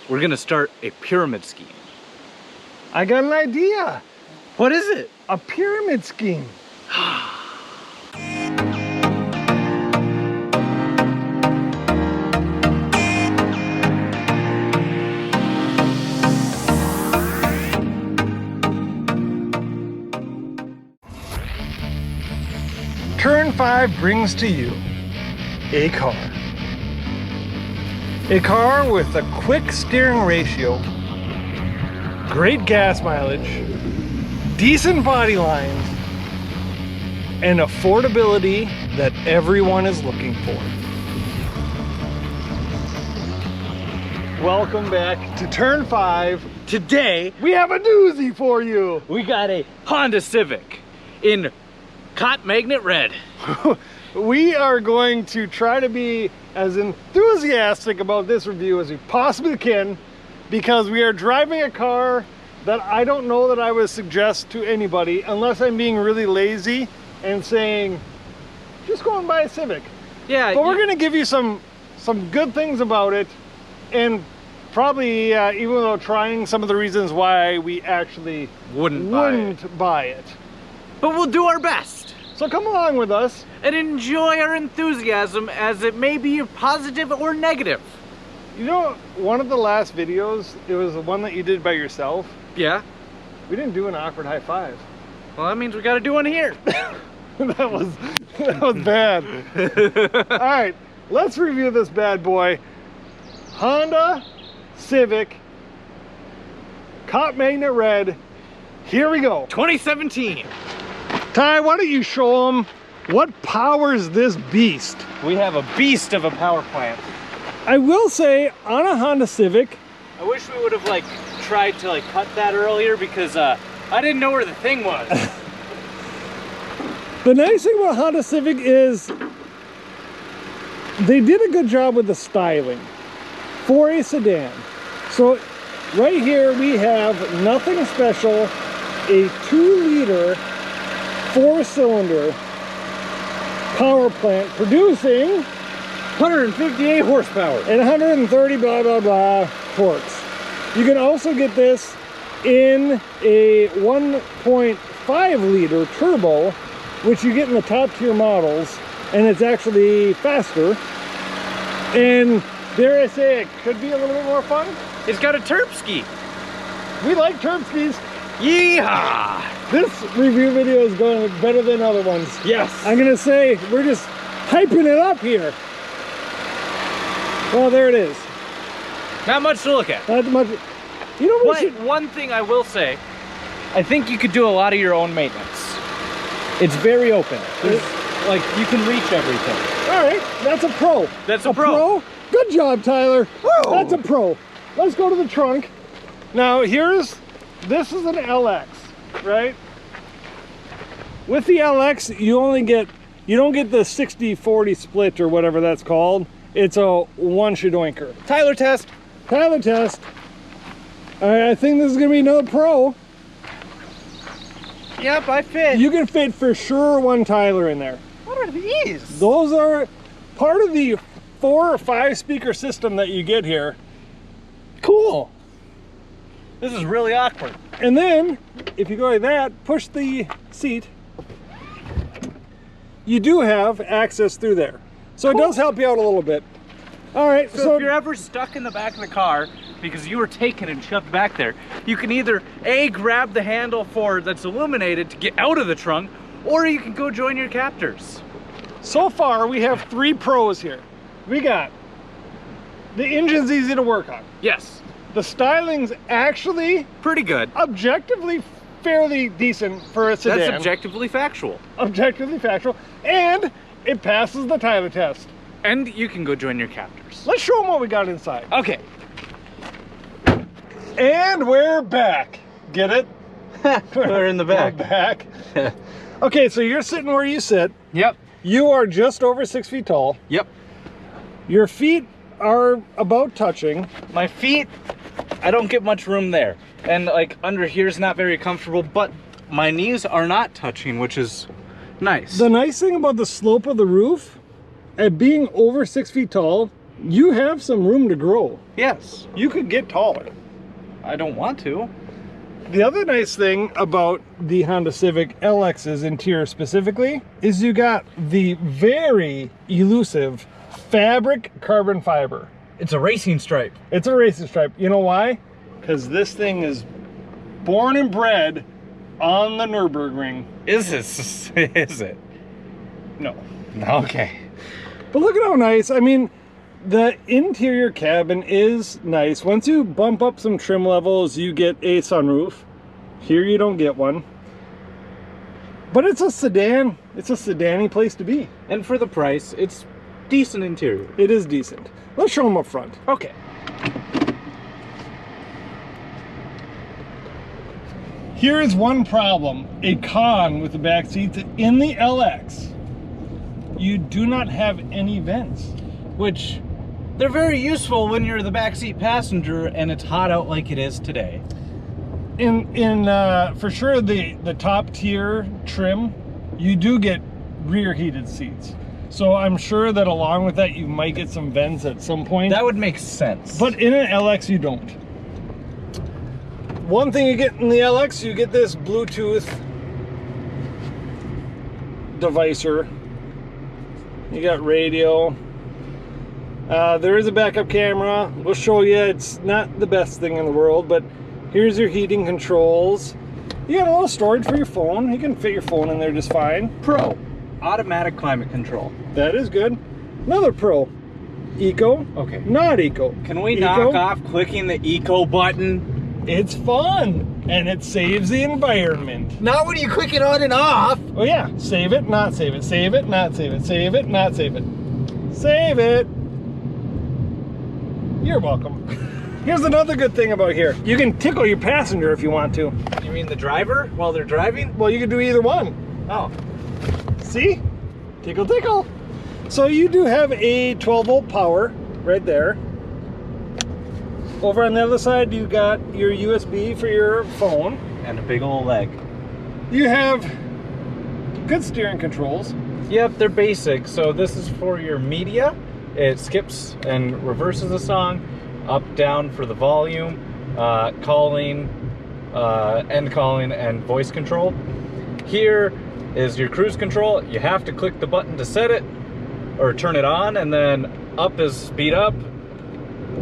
we're gonna start a pyramid scheme. I got an idea. What is it? A pyramid scheme. Turn 5 brings to you a car. A car with a quick steering ratio, great gas mileage, decent body lines, and affordability that everyone is looking for. Welcome back to Turn 5. Today, We have a doozy for you. we got a Honda Civic in Cot Magnet Red. We are going to try to be as enthusiastic about this review as we possibly can, because we are driving a car that I don't know that I would suggest to anybody unless I'm being really lazy and saying, just go and buy a Civic. Yeah, But we're gonna give you some good things about it, and probably even though trying some of the reasons why we actually wouldn't buy it. But we'll do our best So come along with us. and enjoy our enthusiasm, as it may be positive or negative. You know, one of the last videos, it was the one that you did by yourself. Yeah? We didn't do an awkward high five. Well, that means we gotta do one here. that was bad. All right, let's review this bad boy. Honda Civic, Cot Magnet Red. Here we go. 2017. Ty, why don't you show them what powers this beast? We have a beast of a power plant. I will say, on a Honda Civic, I wish we would have tried to cut that earlier, because I didn't know where the thing was. the nice thing about Honda Civic is they did a good job with the styling for a sedan. So right here we have nothing special, a 2-liter 4-cylinder power plant producing 158 horsepower. and 130 blah blah blah torques. You can also get this in a 1.5 liter turbo, which you get in the top tier models, and it's actually faster. And dare I say, it could be a little bit more fun. It's got a Terpski. We like Terpskis. Yeehaw! This review video is going better than other ones. Yes. I'm gonna say we're just hyping it up here. Well, there it is. Not much to look at. Not much. You know what? One thing I will say, I think you could do a lot of your own maintenance. It's very open. Like, you can reach everything. All right, that's a pro. That's a pro. Good job, Tyler. Woo! That's a pro. Let's go to the trunk. Now, this is an LX, right? With the LX, you don't get the 60-40 split or whatever that's called. It's a one shadoinker. Tyler test. Tyler test. All right, I think this is gonna be another pro. Yep, I fit. You can fit for sure one Tyler in there. What are these? Those are part of the 4 or 5 speaker system that you get here. Cool. This is really awkward. And then, if you go like that, push the seat, you do have access through there. So Cool. It does help you out a little bit. All right, So if you're ever stuck in the back of the car because you were taken and shoved back there, you can either A, grab the handle that's illuminated to get out of the trunk, or you can go join your captors. so far we have 3 pros here. We got the engine's easy to work on. Yes, The styling's actually pretty good. objectively fairly decent for a sedan. That's objectively factual. Objectively factual, and it passes the Tyler test. And you can go join your captors. Let's show them what we got inside. Okay. And we're back. Get it? We're in the back. We're back. Okay, so you're sitting where you sit. Yep. You are just over 6 feet tall. Yep. Your feet are about touching. My feet, I don't get much room there. And under here is not very comfortable, but my knees are not touching, which is nice. The nice thing about the slope of the roof, at being over 6 feet tall, you have some room to grow. Yes. You could get taller. I don't want to. The other nice thing about the Honda Civic LX's interior specifically is you got the very elusive fabric carbon fiber. It's a racing stripe. It's a racing stripe. You know why? Because this thing is born and bred on the Nürburgring. Is it? No. Okay. But look at how nice. I mean, the interior cabin is nice. Once you bump up some trim levels, you get a sunroof. Here you don't get one. But it's a sedan. It's a sedan-y place to be. And for the price, it's decent interior. It is decent. Let's show them up front. Okay. Here is one problem, a con with the back seats. In the LX, you do not have any vents. Which, they're very useful when you're the backseat passenger and it's hot out like it is today. For sure the top tier trim, you do get rear heated seats. So I'm sure that along with that you might get some vents at some point. That would make sense. But in an LX you don't. One thing you get in the LX, you get this Bluetooth devicer. You got radio. There is a backup camera. We'll show you. It's not the best thing in the world, but here's your heating controls. You got a little storage for your phone. You can fit your phone in there just fine. Pro. Automatic climate control. That is good. Another Pro. Eco. Okay. Not Eco. Can we Eco? knock off clicking the Eco button? It's fun, and it saves the environment. Not when you click it on and off. Oh yeah, save it, not save it, save it, not save it, save it, not save it. Save it. You're welcome. Here's another good thing about here. You can tickle your passenger if you want to. You mean the driver while they're driving? Well, you can do either one. Oh. See? Tickle, tickle. So you do have a 12-volt power right there. Over on the other side, you got your USB for your phone. And a big old leg. You have good steering controls. Yep, they're basic. So this is for your media. It skips and reverses the song. Up, down for the volume. Calling, end calling, and voice control. Here is your cruise control. You have to click the button to set it or turn it on, and then up is speed up.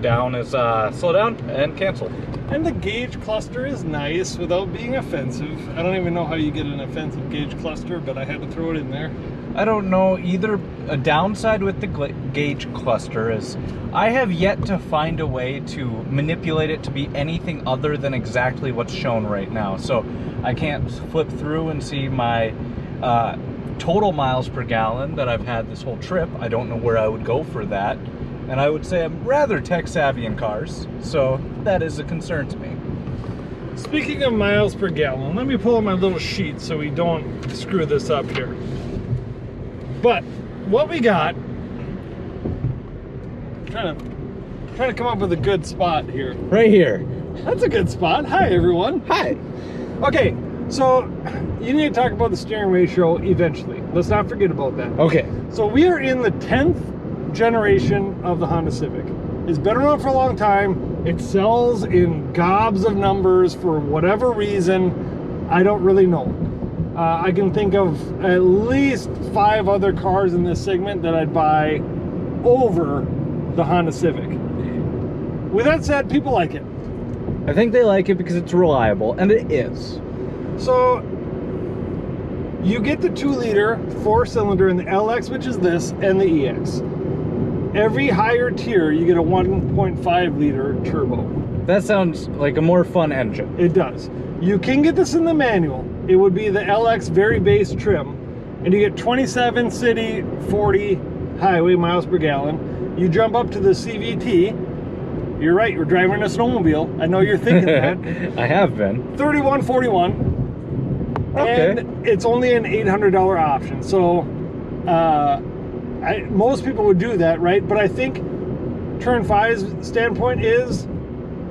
Down is slow down and cancel. And the gauge cluster is nice without being offensive. I don't even know how you get an offensive gauge cluster, but I had to throw it in there. I don't know either. A downside with the gauge cluster is I have yet to find a way to manipulate it to be anything other than exactly what's shown right now. So I can't flip through and see my total miles per gallon that I've had this whole trip. I don't know where I would go for that. And I would say I'm rather tech savvy in cars, so that is a concern to me. Speaking of miles per gallon, let me pull up my little sheet so we don't screw this up here. But what we got, trying to come up with a good spot here. Right here. That's a good spot. Hi everyone. Hi. Okay, so you need to talk about the steering ratio eventually. Let's not forget about that. Okay. So we are in the 10th generation of the Honda Civic. It's been around for a long time. It sells in gobs of numbers for whatever reason. I don't really know. I can think of at least 5 other cars in this segment that I'd buy over the Honda Civic. With that said, people like it. I think they like it because it's reliable, and it is. So you get the 2-liter 4-cylinder in the LX, which is this, and the EX. Every higher tier, you get a 1.5-liter turbo. That sounds like a more fun engine. It does. You can get this in the manual. It would be the LX very base trim, and you get 27 city, 40 highway miles per gallon. You jump up to the CVT. You're right, you're driving a snowmobile. I know you're thinking that. I have been. 3141. Okay. And it's only an $800 option. So most people would do that, right? But I think Turn 5's standpoint is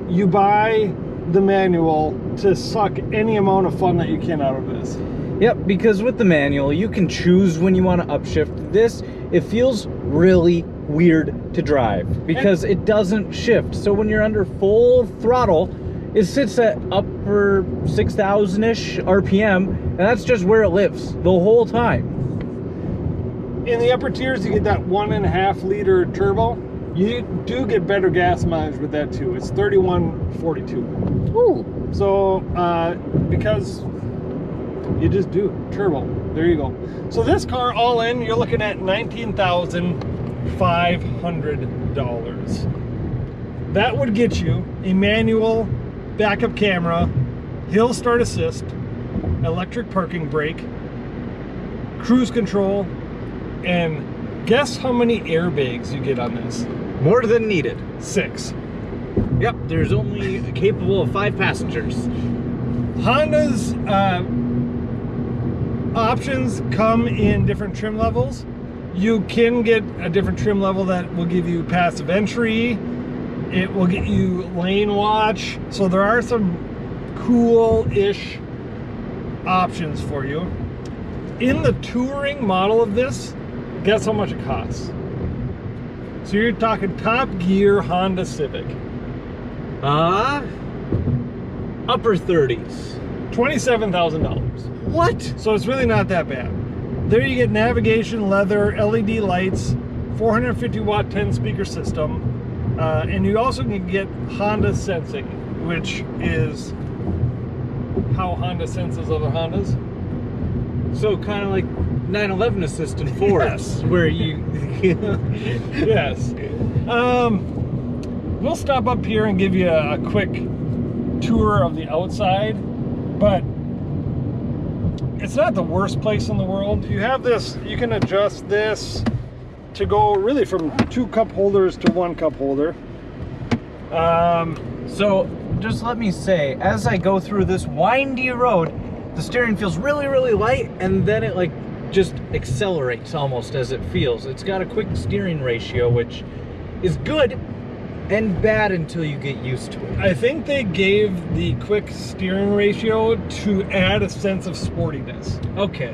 you buy the manual to suck any amount of fun that you can out of this. Yep, because with the manual, you can choose when you want to upshift. This, it feels really weird to drive because it doesn't shift. So when you're under full throttle, it sits at upper 6,000-ish RPM, and that's just where it lives the whole time. In the upper tiers, you get that 1.5 liter turbo. You do get better gas mileage with that too. It's 31.42. Ooh. So, because you just do turbo. There you go. So this car, all in, you're looking at $19,500. That would get you a manual backup camera, hill start assist, electric parking brake, cruise control, and guess how many airbags you get on this? More than needed. 6. Yep, there's only capable of 5 passengers. Honda's options come in different trim levels. You can get a different trim level that will give you passive entry. It will get you lane watch. So there are some cool-ish options for you. In the touring model of this, guess how much it costs? So you're talking top gear Honda Civic. Upper 30s. $27,000. What? So it's really not that bad. There you get navigation, leather, LED lights, 450 watt 10 speaker system, and you also can get Honda sensing, which is how Honda senses other Hondas. So kind of like 911 assist in Fords, where you... Yes. We'll stop up here and give you a quick tour of the outside, but it's not the worst place in the world. You have this, you can adjust this to go really from 2 cup holders to 1 cup holder. So just let me say, as I go through this windy road, the steering feels really, really light, and then it like just accelerates almost as it feels. It's got a quick steering ratio, which is good and bad until you get used to it. I think they gave the quick steering ratio to add a sense of sportiness. Okay.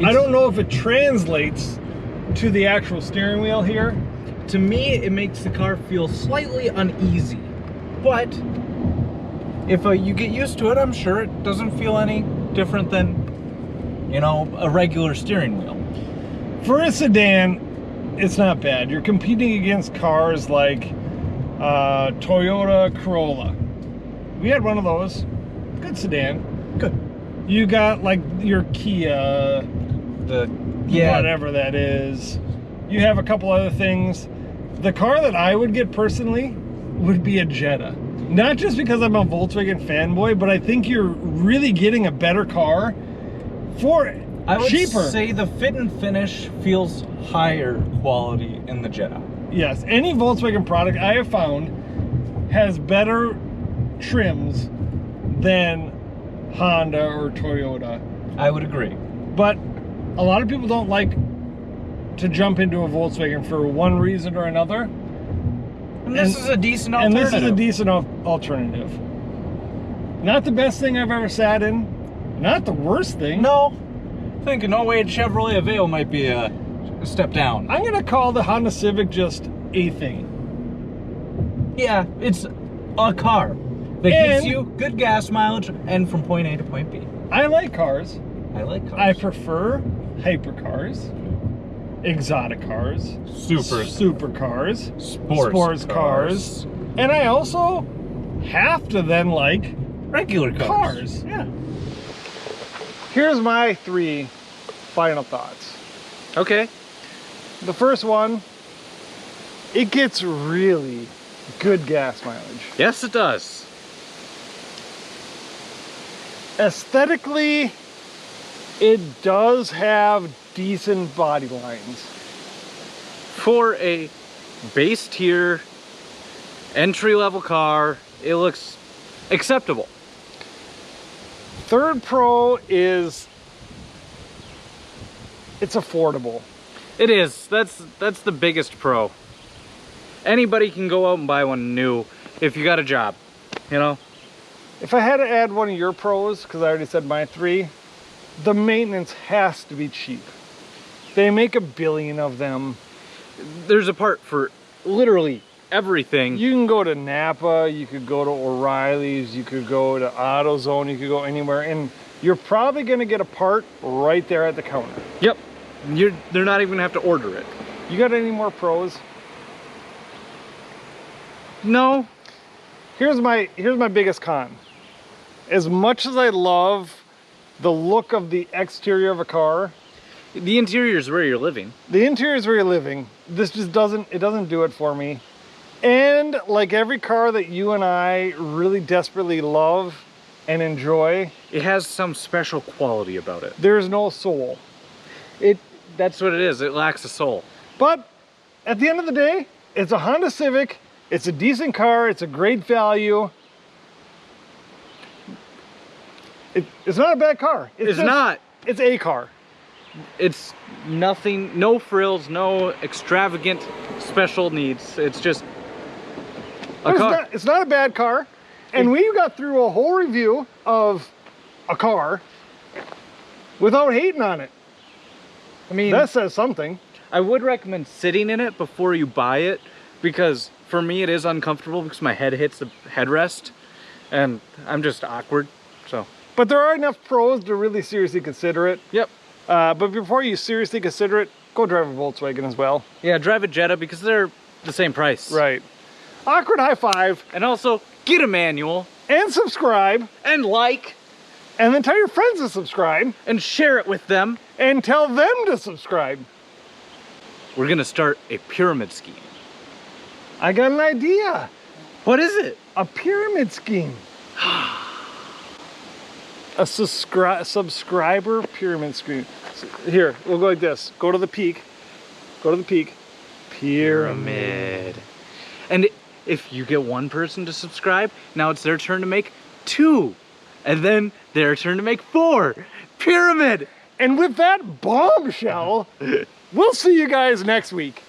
I don't know if it translates to the actual steering wheel here. To me, it makes the car feel slightly uneasy, but if you get used to it, I'm sure it doesn't feel any different than, you know, a regular steering wheel. For a sedan, it's not bad. You're competing against cars like Toyota Corolla. We had one of those. Good sedan. Good. You got like your Kia, whatever that is. You have a couple other things. The car that I would get personally would be a Jetta. Not just because I'm a Volkswagen fanboy, but I think you're really getting a better car for cheaper. I would say the fit and finish feels higher quality in the Jetta. Yes, any Volkswagen product I have found has better trims than Honda or Toyota. I would agree. But a lot of people don't like to jump into a Volkswagen for one reason or another. And this is a decent alternative. And this is a decent alternative. Not the best thing I've ever sat in. Not the worst thing. No. I think an 08 Chevrolet Aveo might be a step down. I'm going to call the Honda Civic just a thing. Yeah, it's a car that gives you good gas mileage and from point A to point B. I like cars. I like cars. I prefer hypercars, exotic cars, supercars, sports cars, and I also have to then like regular cars. Yeah. Here's my 3 final thoughts. Okay. The first one, it gets really good gas mileage. Yes, it does. Aesthetically, it does have decent body lines. For a base tier, entry-level car, it looks acceptable. Third Pro it's affordable. It is. That's the biggest pro. Anybody can go out and buy one new if you got a job, you know? If I had to add one of your pros, because I already said my 3, the maintenance has to be cheap. They make a billion of them. There's a part for literally everything. You can go to Napa, you could go to O'Reilly's, you could go to AutoZone, you could go anywhere, and you're probably gonna get a part right there at the counter. Yep. They're not even gonna have to order it. You got any more pros? No. Here's my biggest con. As much as I love the look of the exterior of a car, The interior is where you're living. the interior is where you're living. This just doesn't do it for me. And like every car that you and I really desperately love and enjoy, It has some special quality about it. there's no soul. That's what it is. It lacks a soul. But at the end of the day, it's a Honda Civic. It's a decent car. It's a great value. It's not a bad car. It's not. It's a car. It's nothing, no frills, no extravagant special needs. It's just a But car. It's not a bad car. And we got through a whole review of a car without hating on it. I mean, That says something. I would recommend sitting in it before you buy it, because for me it is uncomfortable because my head hits the headrest and I'm just awkward. So, But there are enough pros to really seriously consider it. yep. But before you seriously consider it, go drive a Volkswagen as well. Yeah, drive a Jetta because they're the same price. Right. Awkward high five. And also get a manual And subscribe. and like And then tell your friends to subscribe. and share it with them. And tell them to subscribe. We're gonna start a pyramid scheme. I got an idea. What is it? A pyramid scheme. A subscriber pyramid scheme. Here, we'll go like this. Go to the peak. Go to the peak. Pyramid. And if you get one person to subscribe, now it's their turn to make 2. And then their turn to make 4. Pyramid! And with that bombshell, we'll see you guys next week.